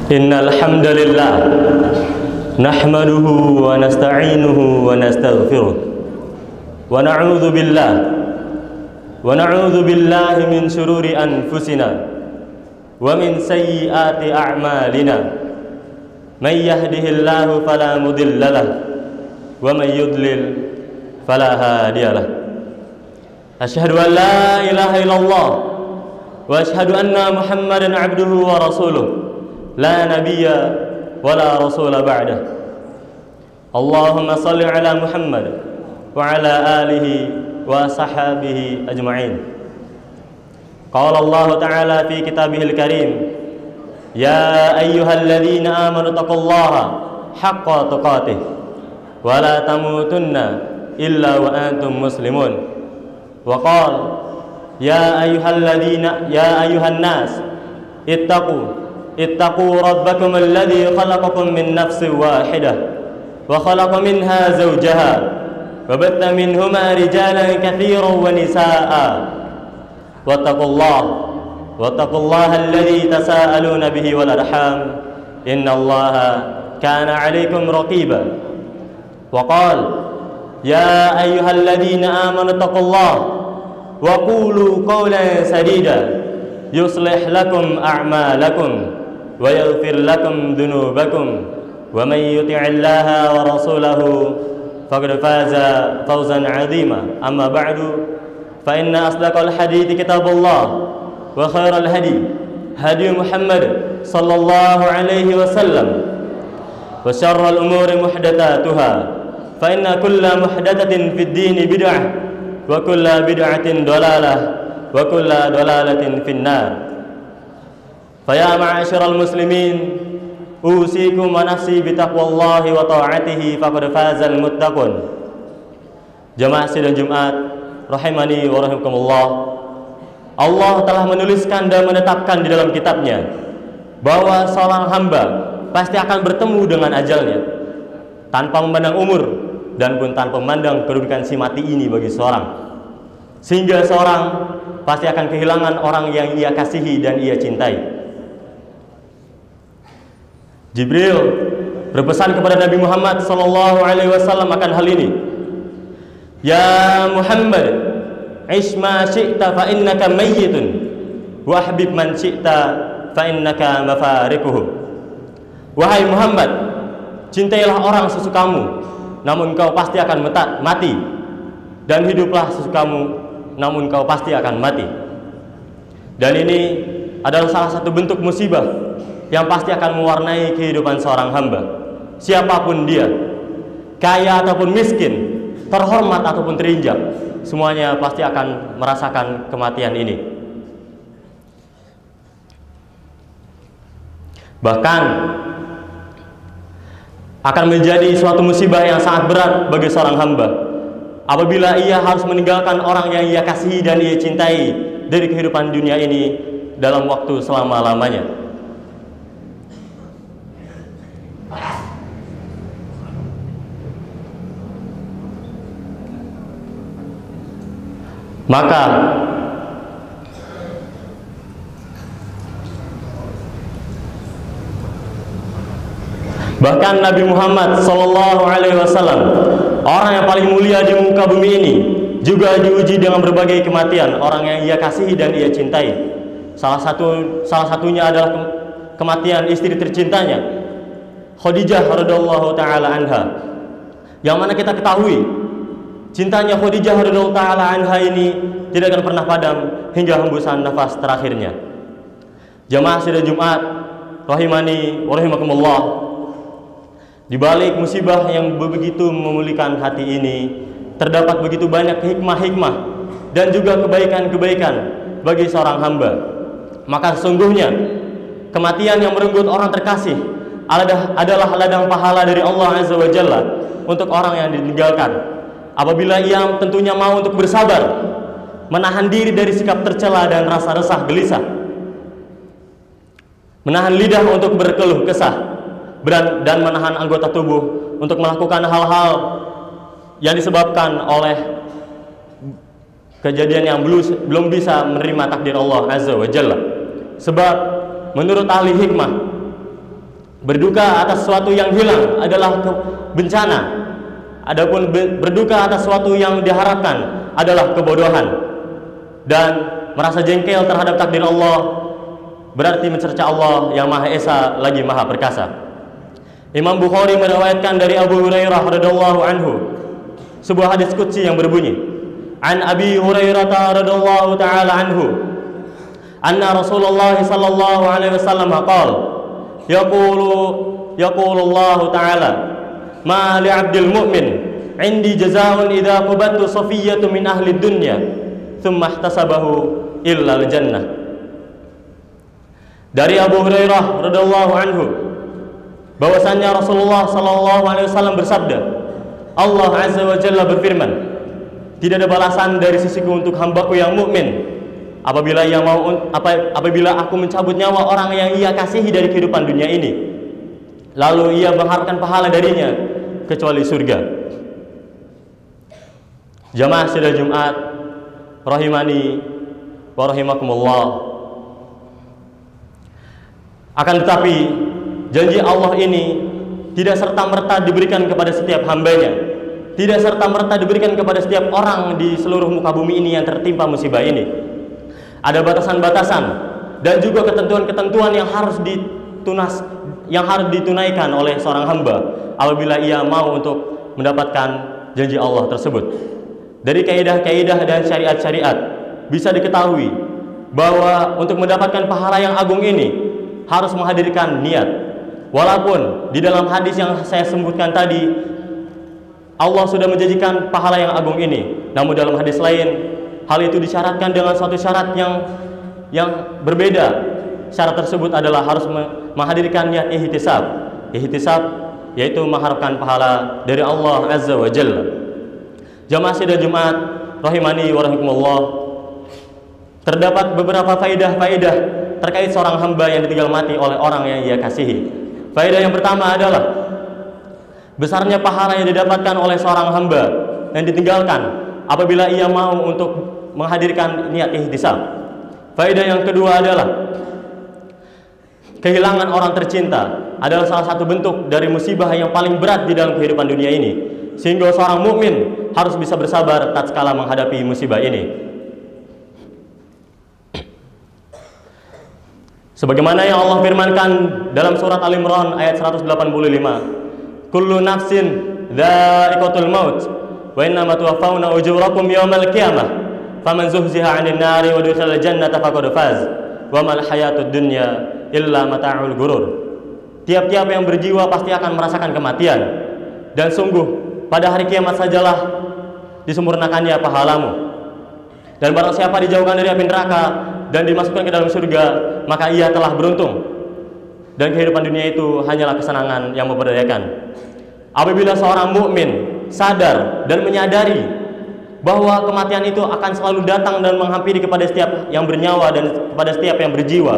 Innal hamdalillah nahmaduhu wa nasta'inuhu wa nastaghfiruh wa na'udzu billahi min shururi anfusina wa min sayyiati a'malina may yahdihillahu fala mudilla lahu wa may yudlil fala hadiyalah. Asyhadu an la ilaha illallah wa asyhadu anna Muhammadan abduhu wa rasuluh la nabiyya wa la rasula ba'dah. Allahumma salli ala Muhammad wa ala alihi wa sahbihi ajma'in. Qala Allah ta'ala fi kitabihil karim, ya ayyuhalladzina amanu taqullaha haqqa tuqatih wa la tamutunna illa wa antum muslimun. Wa qala ya ayyuhan nas ittaqu rabbakum alladhi khalaqakum min nafsin wahidah wa khalaqa minha zawjaha wa batta minhuma rijalan katsiran wa nisaa'a wattaqullaha alladhi tasaaluna bihi wal arham innallaha kana 'alaykum raqiba. Wa qala ya ayyuhalladzina amanu taqullaha wa qulu qawlan sadida yuslih lakum a'malakum wa yaghfir lakum dhunubakum wa may yuti'illaha wa rasulahu faqad faza fawzan 'azima. Amma ba'du, fa inna asdaqal hadithi kitabullah wa khairal hadi Muhammad sallallahu alaihi wasallam wa syarral umuri muhdatsatuha fa inna kulla muhdatsatin fid dini bid'ah wa kulla bid'atin dhalalah wa kulla dhalalatin finnar. Faya ma'asyiral muslimin, usikum wa nafsi bitaqwallahi wa ta'atihi faqad fazal muttaqun. Jamaah sidang Jumat rahimani wa rahimakumullah. Allah telah menuliskan dan menetapkan di dalam kitabnya bahwa seorang hamba pasti akan bertemu dengan ajalnya, tanpa memandang umur dan pun tanpa memandang kedudukan si mati ini bagi seorang, sehingga seorang pasti akan kehilangan orang yang ia kasihi dan ia cintai. Jibril berpesan kepada Nabi Muhammad sallallahu alaihi wasallam akan hal ini. Ya Muhammad, ish ma syi'ta fa innaka mayyitun wa habib man syi'ta fa innaka mafariquhu. Wahai Muhammad, cintailah orang sesukamu, namun kau pasti akan mati, dan hiduplah sesukamu, namun kau pasti akan mati. Dan ini adalah salah satu bentuk musibah yang pasti akan mewarnai kehidupan seorang hamba, siapapun dia, kaya ataupun miskin, terhormat ataupun terinjak, semuanya pasti akan merasakan kematian ini. Bahkan akan menjadi suatu musibah yang sangat berat bagi seorang hamba apabila ia harus meninggalkan orang yang ia kasihi dan ia cintai dari kehidupan dunia ini dalam waktu selama-lamanya. Maka bahkan Nabi Muhammad sallallahu alaihi wasallam, orang yang paling mulia di muka bumi ini, juga diuji dengan berbagai kematian orang yang ia kasihi dan ia cintai. Salah satunya adalah kematian istri tercintanya, Khadijah radhiyallahu taala anha, yang mana kita ketahui cintanya Khadijah radhiyallahu taala anha ini tidak akan pernah padam hingga hembusan nafas terakhirnya. Jamaah sidang Jumat rahimani wa rahimakumullah, di balik musibah yang begitu memulihkan hati ini terdapat begitu banyak hikmah-hikmah dan juga kebaikan-kebaikan bagi seorang hamba. Maka sesungguhnya kematian yang merenggut orang terkasih adalah ladang pahala dari Allah Azza wa Jalla untuk orang yang ditinggalkan, apabila ia tentunya mau untuk bersabar, menahan diri dari sikap tercela dan rasa resah gelisah, menahan lidah untuk berkeluh kesah, dan menahan anggota tubuh untuk melakukan hal-hal yang disebabkan oleh kejadian yang belum bisa menerima takdir Allah Azza wa Jalla. Sebab menurut ahli hikmah, Berduka atas sesuatu yang hilang adalah bencana. Adapun berduka atas sesuatu yang diharapkan adalah kebodohan. Dan merasa jengkel terhadap takdir Allah berarti mencerca Allah yang Maha Esa lagi Maha Perkasa. Imam Bukhari meriwayatkan dari Abu Hurairah radhiyallahu anhu sebuah hadis qudsi yang berbunyi, An Abi Hurairah radhiyallahu taala anhu, anna Rasulullah sallallahu alaihi wasallam qala, yaqulu Allah taala, ma li 'abdil mu'min 'indi jazaa'un idza qabattu safiyyatu min ahli dunya, thumma ihtasabahu illa al-jannah. Dari Abu Hurairah radhiyallahu anhu bahwasanya Rasulullah sallallahu alaihi wasallam bersabda, Allah azza wa jalla berfirman, tidak ada balasan dari sisiku untuk hambaku yang mukmin apabila aku mencabut nyawa orang yang ia kasihi dari kehidupan dunia ini, lalu ia mengharapkan pahala darinya kecuali surga. Jamaah sidang Jumat rahimani wa rahimakumullah. Akan tetapi janji Allah ini tidak serta-merta diberikan kepada setiap hambanya, tidak serta-merta diberikan kepada setiap orang di seluruh muka bumi ini yang tertimpa musibah ini. Ada batasan-batasan dan juga ketentuan-ketentuan yang harus ditunaikan oleh seorang hamba apabila ia mau untuk mendapatkan janji Allah tersebut. Dari kaidah-kaidah dan syariat-syariat bisa diketahui bahwa untuk mendapatkan pahala yang agung ini harus menghadirkan niat. Walaupun di dalam hadis yang saya sebutkan tadi Allah sudah menjanjikan pahala yang agung ini, namun dalam hadis lain hal itu disyaratkan dengan suatu syarat yang berbeda. Syarat tersebut adalah harus menghadirkan niat ihtisab. Ihtisab yaitu mengharapkan pahala dari Allah azza wa jalla. Jamaah sidang Jumat rahimani wa rahimakumullah, terdapat beberapa faedah-faedah terkait seorang hamba yang ditinggal mati oleh orang yang ia kasihi. Faedah yang pertama adalah besarnya pahala yang didapatkan oleh seorang hamba yang ditinggalkan apabila ia mau untuk menghadirkan niat ihtisab. Faedah yang kedua adalah kehilangan orang tercinta adalah salah satu bentuk dari musibah yang paling berat di dalam kehidupan dunia ini, sehingga seorang mukmin harus bisa bersabar tatkala menghadapi musibah ini. Sebagaimana yang Allah firmankan dalam surat Al-Imran ayat 185, kullu nafsin dha'iqatul maut wa innama tuwaffawna ujurakum yawmal qiyamah faman zuhziha 'anil nari wa udkhilal jannata faqad faz wa mal hayatud dunya illa mata'ul ghurur. Tiap-tiap yang berjiwa pasti akan merasakan kematian, dan sungguh pada hari kiamat sajalah disempurnakannya pahalamu. Dan barang siapa dijauhkan dari api neraka dan dimasukkan ke dalam surga, maka ia telah beruntung. Dan kehidupan dunia itu hanyalah kesenangan yang memberdayakan. Apabila seorang mukmin sadar dan menyadari bahwa kematian itu akan selalu datang dan menghampiri kepada setiap yang bernyawa dan kepada setiap yang berjiwa,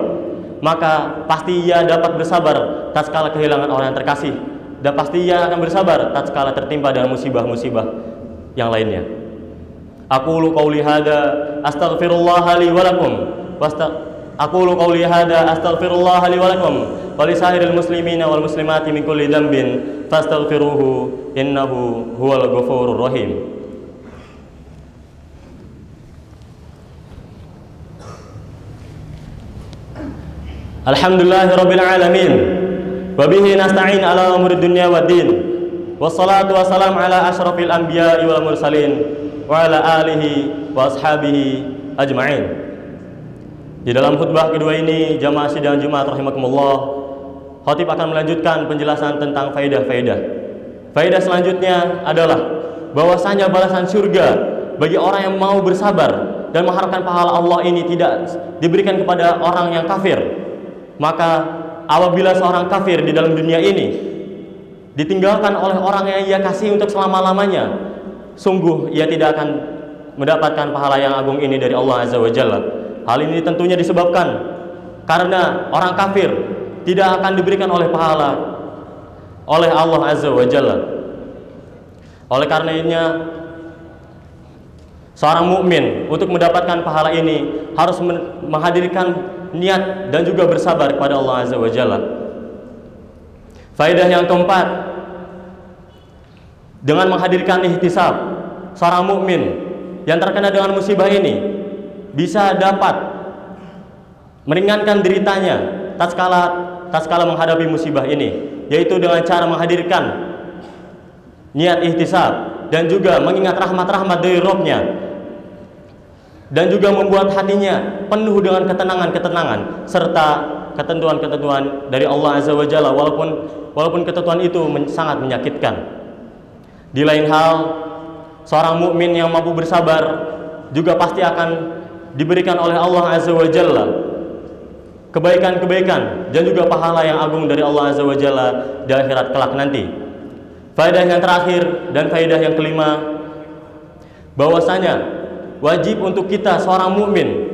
maka pasti ia dapat bersabar tatkala kehilangan orang yang terkasih, dan pasti ia akan bersabar tatkala tertimpa dengan musibah-musibah yang lainnya. Aqulu qawli hadza astaghfirullah li wa lakum aqulu qawli hadza astaghfirullah li wa lakum wa li sa'iril muslimina wal muslimati min kulli dhanbin fastaghfiruhu innahu huwal ghafurur rahim. Alhamdulillahirabbil alamin wa bihi nasta'in ala umuri dunya waddin, wassalatu wassalamu ala asyrafil anbiya'i wal mursalin wa ala alihi wa ashabihi ajma'in. Di dalam khutbah kedua ini, jamaah sidang Jumat rahimakumullah, khatib akan melanjutkan penjelasan tentang faedah-faedah. Faedah selanjutnya adalah bahwasanya balasan surga bagi orang yang mau bersabar dan mengharapkan pahala Allah ini tidak diberikan kepada orang yang kafir. Maka apabila seorang kafir di dalam dunia ini ditinggalkan oleh orang yang ia kasih untuk selama-lamanya, sungguh ia tidak akan mendapatkan pahala yang agung ini dari Allah azza wa jalla. Hal ini tentunya disebabkan karena orang kafir tidak akan diberikan oleh pahala oleh Allah azza wa jalla. Oleh karenanya seorang mukmin untuk mendapatkan pahala ini harus menghadirkan niat dan juga bersabar kepada Allah azza wa jalla. Faedah yang keempat, dengan menghadirkan ihtisab, seorang mukmin yang terkena dengan musibah ini bisa dapat meringankan deritanya tatkala menghadapi musibah ini, yaitu dengan cara menghadirkan niat ihtisab dan juga mengingat rahmat-rahmat dari Rabb-Nya, dan juga membuat hatinya penuh dengan ketenangan-ketenangan serta ketentuan-ketentuan dari Allah Azza wa Jalla, walaupun ketentuan itu sangat menyakitkan. Di lain hal, seorang mukmin yang mampu bersabar juga pasti akan diberikan oleh Allah Azza wa Jalla kebaikan-kebaikan dan juga pahala yang agung dari Allah Azza wa Jalla di akhirat kelak nanti. Faedah yang terakhir dan faedah yang kelima, bahwasanya wajib untuk kita seorang mukmin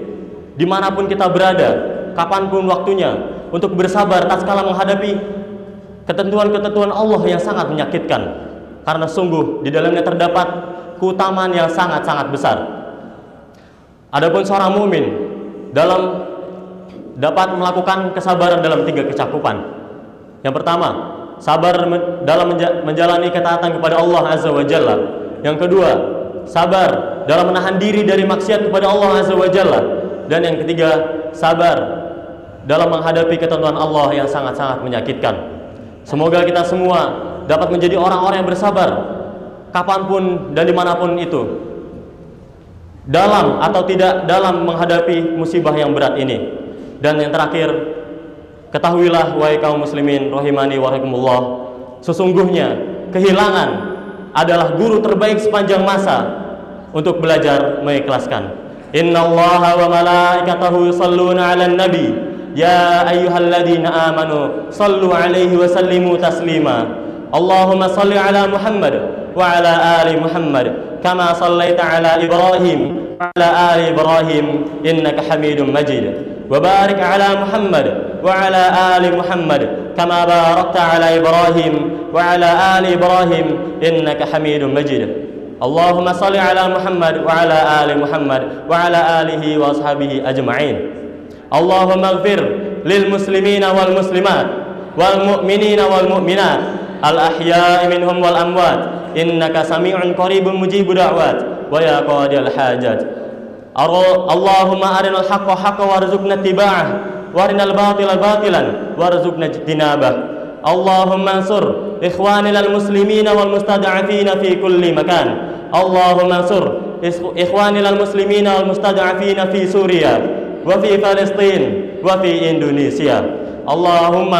dimanapun kita berada, kapanpun waktunya, untuk bersabar tatkala menghadapi ketentuan-ketentuan Allah yang sangat menyakitkan, karena sungguh di dalamnya terdapat keutamaan yang sangat-sangat besar. Adapun seorang mukmin dapat melakukan kesabaran dalam 3 kecakupan. Yang pertama, sabar dalam menjalani ketaatan kepada Allah Azza wa Jalla. Yang kedua, sabar dalam menahan diri dari maksiat kepada Allah Azza wa Jalla. Dan yang ketiga, sabar dalam menghadapi ketentuan Allah yang sangat-sangat menyakitkan. Semoga kita semua dapat menjadi orang-orang yang bersabar kapanpun dan dimanapun itu, dalam atau tidak dalam menghadapi musibah yang berat ini. Dan yang terakhir, ketahuilah wahai kaum muslimin rahimani wa rahimakumullah, sesungguhnya kehilangan adalah guru terbaik sepanjang masa untuk belajar mengikhlaskan. Innallaha wa malaikatahu yusholluna 'alan nabi ya ayyuhalladzina amanu shallu 'alaihi wa sallimu taslima. Allahumma shalli 'ala Muhammad wa 'ala ali Muhammad kama shallaita 'ala Ibrahim wa 'ala ali Ibrahim innaka Hamidum Majid. وبارك على محمد وعلى آل محمد كما باركت على إبراهيم وعلى آل إبراهيم إنك حميد مجيد. اللهم صل على محمد وعلى آل محمد وعلى آله وأصحابه أجمعين. اللهم اغفر للمسلمين والمسلمات والمؤمنين والمؤمنات الأحياء منهم والأموات إنك سميع قريب مجيب دعوات ويا قاضي الحاجات. اللهم أرنا الحق حقا وارزقنا اتباعه وارنا الباطل باطلا وارزقنا اجتنابه. اللهم انصر إخواننا المسلمين والمستضعفين في كل مكان. اللهم انصر إخواننا المسلمين والمستضعفين في سوريا وفي فلسطين وفي إندونيسيا. اللهم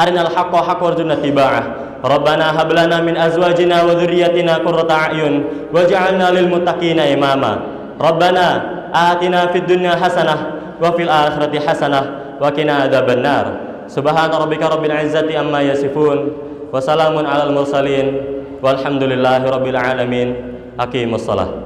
أرنا الحق حقا وارزقنا اتباعه. ربنا هب لنا من أزواجنا وذريتنا قرة أعين واجعلنا للمتقين إماما. ربنا آتنا في الدنيا حسنة وفي الآخرة حسنة وقنا عذاب النار. سبحان ربك رب العزة عما يصفون وسلام على المرسلين والحمد لله رب العالمين. أقيموا الصلاة.